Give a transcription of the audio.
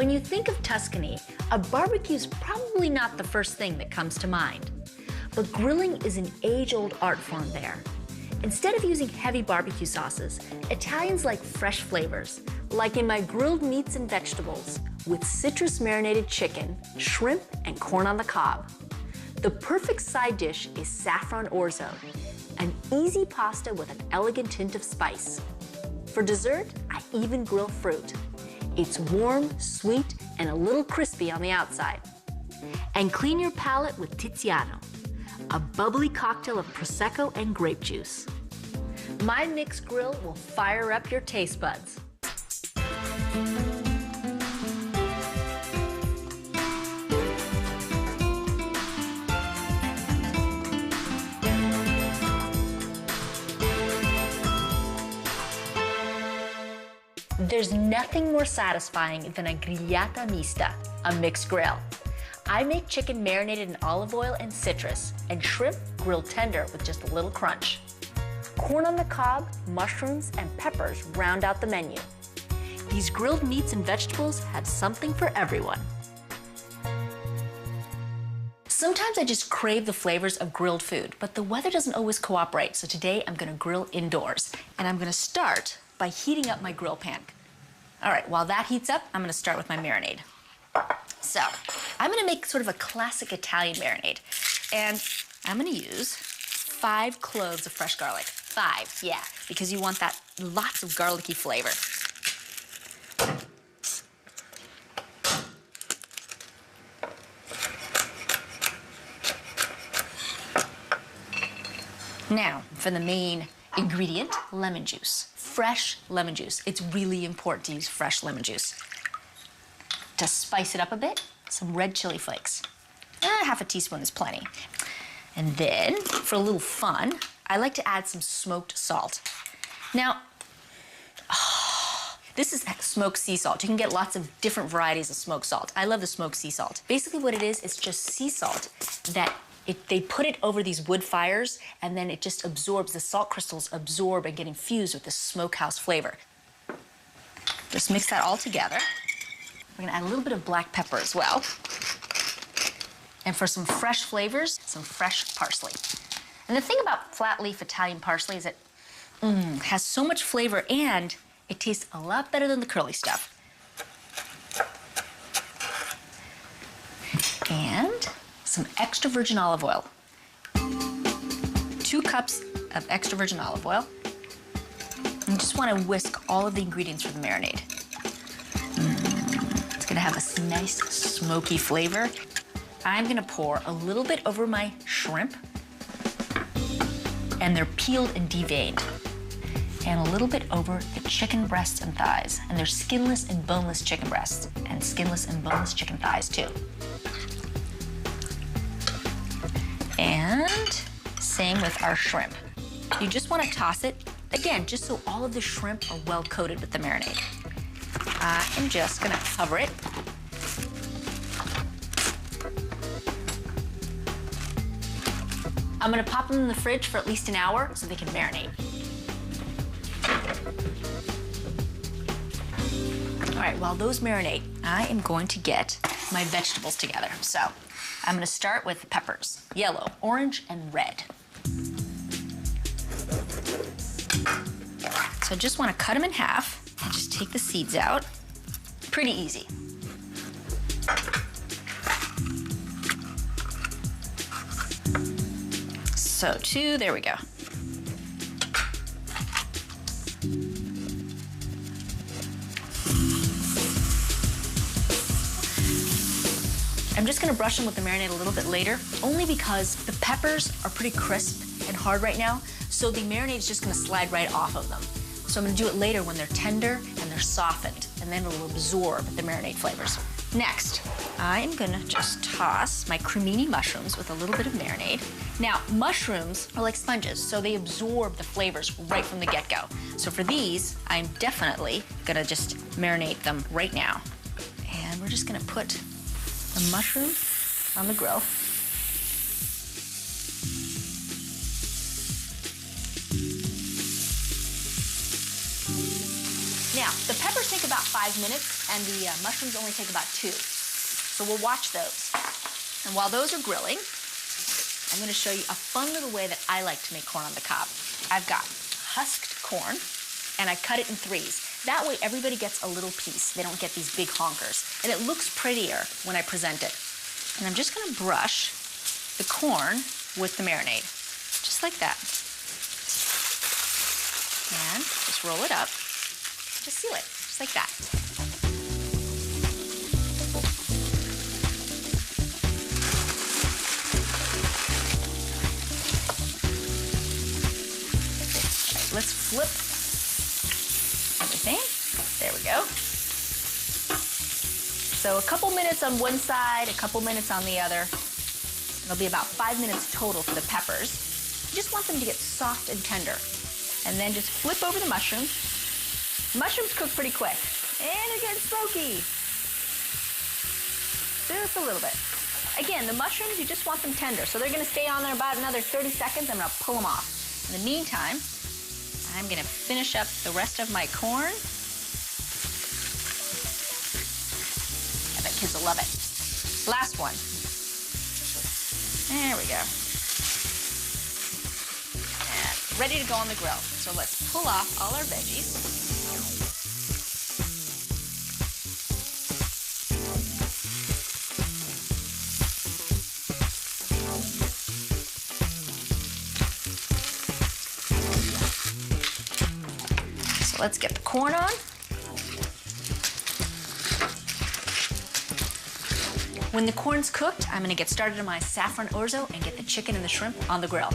When you think of Tuscany, a barbecue is probably not the first thing that comes to mind. But grilling is an age-old art form there. Instead of using heavy barbecue sauces, Italians like fresh flavors, like in my grilled meats and vegetables with citrus-marinated chicken, shrimp, and corn on the cob. The perfect side dish is Saffron Orzo, an easy pasta with an elegant tint of spice. For dessert, I even grill fruit. It's warm, sweet, and a little crispy on the outside. And clean your palate with Tiziano, a bubbly cocktail of Prosecco and grape juice. My mixed grill will fire up your taste buds. There's nothing more satisfying than a grigliata mista, a mixed grill. I make chicken marinated in olive oil and citrus, and shrimp grilled tender with just a little crunch. Corn on the cob, mushrooms, and peppers round out the menu. These grilled meats and vegetables have something for everyone. Sometimes I just crave the flavors of grilled food, but the weather doesn't always cooperate, so today I'm gonna grill indoors. And I'm gonna start by heating up my grill pan. All right, while that heats up, I'm gonna start with my marinade. So, I'm gonna make sort of a classic Italian marinade. And I'm gonna use 5 cloves of fresh garlic. 5, yeah, because you want that lots of garlicky flavor. Now, for the main ingredient, lemon juice. Fresh lemon juice. It's really important to use fresh lemon juice. To spice it up a bit, some red chili flakes. Half a teaspoon is plenty. And then, for a little fun, I like to add some smoked salt. Now, this is smoked sea salt. You can get lots of different varieties of smoked salt. I love the smoked sea salt. Basically what it is, it's just sea salt that they put it over these wood fires, and then it just absorbs, the salt crystals absorb and get infused with the smokehouse flavor. Just mix that all together. We're gonna add a little bit of black pepper as well. And for some fresh flavors, some fresh parsley. And the thing about flat leaf Italian parsley is it has so much flavor and it tastes a lot better than the curly stuff. And some extra virgin olive oil. 2 cups of extra virgin olive oil. And you just want to whisk all of the ingredients for the marinade. It's gonna have a nice smoky flavor. I'm gonna pour a little bit over my shrimp, and they're peeled and deveined. And a little bit over the chicken breasts and thighs. And they're skinless and boneless chicken breasts, and skinless and boneless chicken thighs too. And same with our shrimp. You just want to toss it, again, just so all of the shrimp are well coated with the marinade. I'm just gonna cover it. I'm gonna pop them in the fridge for at least an hour so they can marinate. All right, while those marinate, I am going to get my vegetables together. So I'm gonna start with peppers, yellow, orange, and red. So I just wanna cut them in half and just take the seeds out. Pretty easy. So 2, there we go. I'm just gonna brush them with the marinade a little bit later, only because the peppers are pretty crisp and hard right now, so the marinade is just gonna slide right off of them. So I'm gonna do it later when they're tender and they're softened, and then it'll absorb the marinade flavors. Next, I'm gonna just toss my cremini mushrooms with a little bit of marinade. Now, mushrooms are like sponges, so they absorb the flavors right from the get-go. So for these, I'm definitely gonna just marinate them right now. And we're just gonna put the mushroom on the grill. Now, the peppers take about 5 minutes, and the mushrooms only take about 2. So we'll watch those. And while those are grilling, I'm gonna show you a fun little way that I like to make corn on the cob. I've got husked corn, and I cut it in 3s. That way, everybody gets a little piece. They don't get these big honkers. And it looks prettier when I present it. And I'm just gonna brush the corn with the marinade, just like that. And just roll it up, just seal it, just like that. All right, let's flip everything. There we go. So a couple minutes on one side, a couple minutes on the other. It'll be about 5 minutes total for the peppers. You just want them to get soft and tender. And then just flip over the mushrooms. Mushrooms cook pretty quick. And it gets smoky. Just a little bit. Again, the mushrooms, you just want them tender. So they're gonna stay on there about another 30 seconds. I'm gonna pull them off. In the meantime, I'm gonna finish up the rest of my corn. I bet kids will love it. Last one. There we go. And ready to go on the grill. So let's pull off all our veggies. So let's get the corn on. When the corn's cooked, I'm gonna get started on my saffron orzo and get the chicken and the shrimp on the grill.